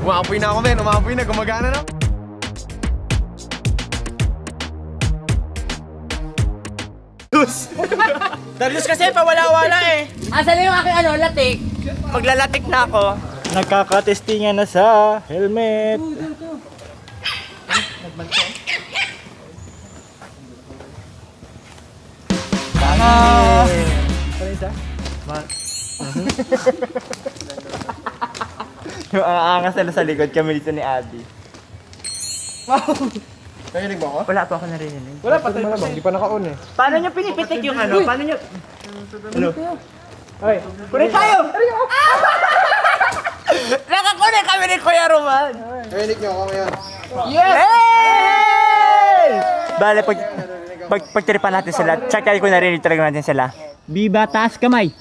Umapoy na ako, men. Umapoy na. Gumagana na. Darius kasi pawala-wala eh. Asan na yung aking latik? Maglalatik na ako. Nagkakatestingan na sa helmet. Yung aangas na sa likod kami dito ni Adi. Nakinig ba ako? Wala pa ako narinig. Wala pa tayo malamang. Di pa naka-on eh. Paano nyo pinipitik yung ano? Paano nyo? Ano? Okay. Kunin tayo! Nakakunin kami ni Kuya Roman. Nakinig nyo ako ngayon. Yes! Hey! Bale, pagtiripan natin sila. Check tayo kung narinig talaga natin sila. Biba, taas kamay.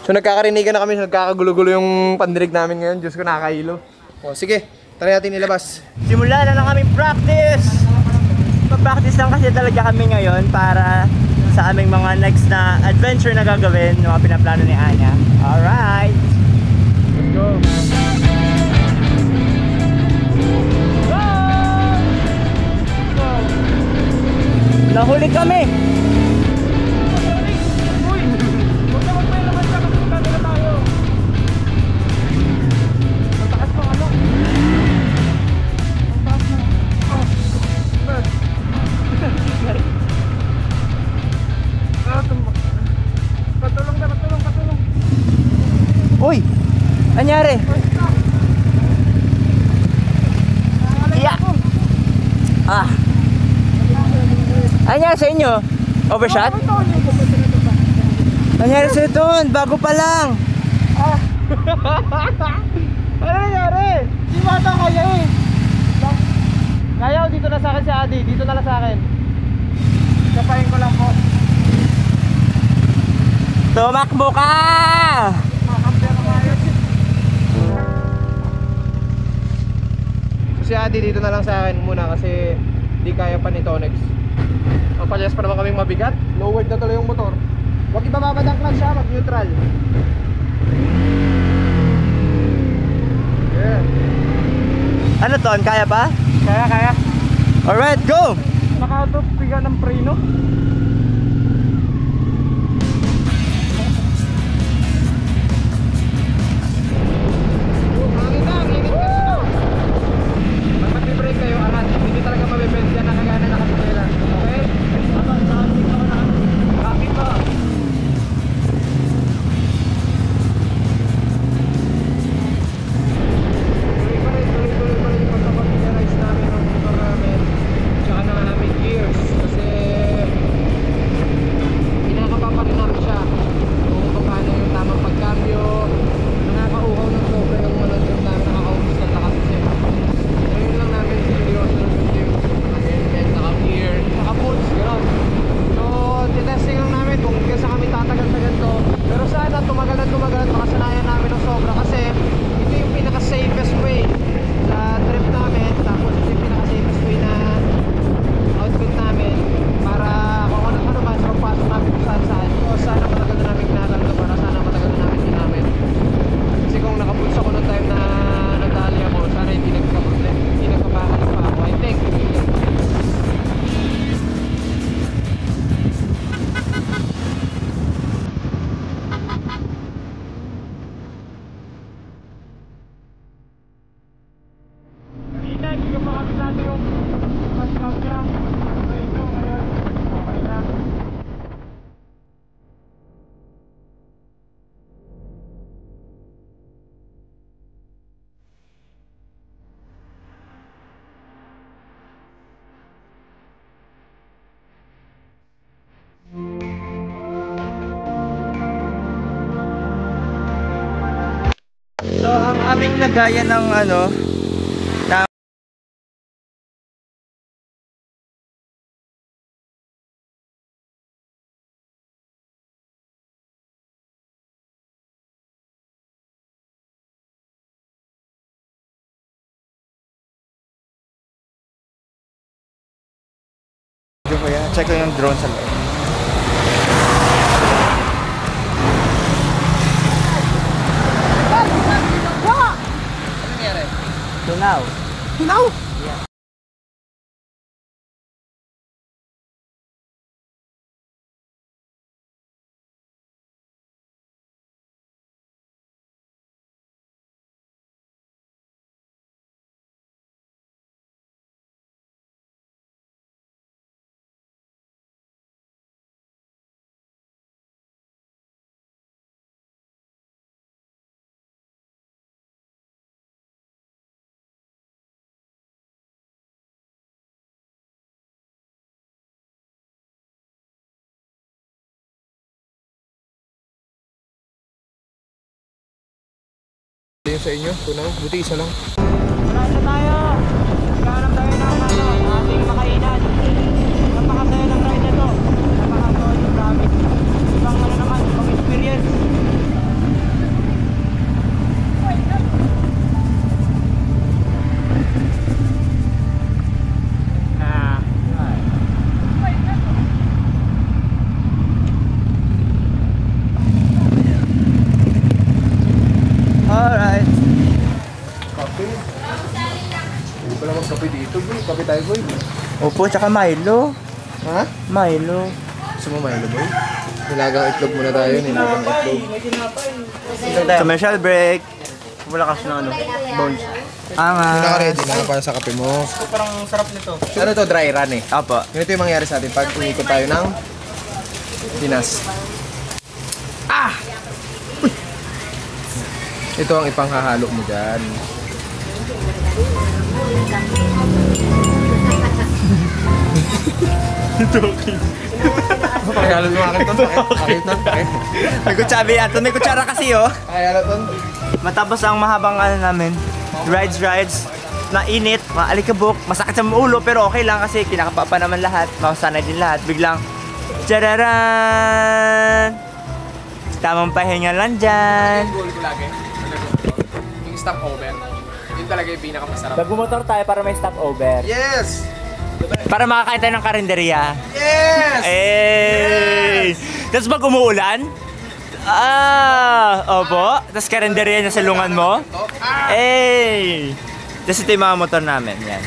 So nagkakarinigan na kami, nagkakagulo-gulo yung pandirig namin ngayon. Diyos ko, nakakahilo. O sige, try natin ilabas. Simula na lang kaming practice. Mag-practice lang kasi talaga kami ngayon para sa aming mga next na adventure na gagawin, yung mga pinaplano ni Anya. Alright! Let's go! Nahuli kami! Uy! Anyari? Yeah. Ah. Anyari sa inyo? Overshot? Anyari sa ito? Bago pa lang. Ano nangyari? Di bata kaya eh. Kaya o dito na sa akin si Adi. Dito na lang sa akin. Kapain ko lang po. Tumakbo ka! So si Adi dito na lang sa akin muna kasi di kaya pa ni Tonex. Ang palyas pa naman kaming mabigat. Lowered na tuloy yung motor. Huwag ibababad ang clutch ha, mag-neutral. Yeah. Ano Ton? Kaya pa? Kaya. Alright, go! Nakatop, piga ng preno. So, ang aming lagayan ng ano, na check ko yung drone sa loob. Tunaw. Tunaw! Yung sa inyo, tunaw. Buti isa lang. Wala na tayo. Nagkahanap tayo ng ating makainan. Napakasaya ng ride na to. Napakasaya, promise. Ibang naman, ibang experience. Alright. Kape. Hindi pala magkape dito, boy. Kape tayo, boy. Opo, tsaka Milo. Ha? Milo. Gusto mo Milo, boy? Nilagang itlog muna tayo. Nilagang itlog. Commercial break. Wala kasi na ano, bones. Naka-ready na para sa kape mo. Parang sarap nito. Ano to? Dry run eh. Opo. Ganito yung mangyari sa atin pag umikot tayo ng Pinas. Ah! Uy! Ito ang ipanghahalo mo dyan. Pakihalo mo akin to. May kutsara yan. May kutsara kasi oh. Pakihalo to. Matapos ang mahabang ano namin, rides, na init, maalikabok, masakit sa ulo pero okay lang kasi kinakapa pa naman lahat, masanay din lahat. Biglang, tararan! Tamang pahinga lang dyan. Goal ko lagi. Yung stopover. Yun talaga yung pinakamasarap. Nagbumotor tayo para may stopover. Yes! Para makakain tayo ng karinderya. Yes! Eh! Tapos pag umuulan, opo. Tapos karinderya na sa lungan mo. Eh! Tapos ito yung mga motor namin. Yan.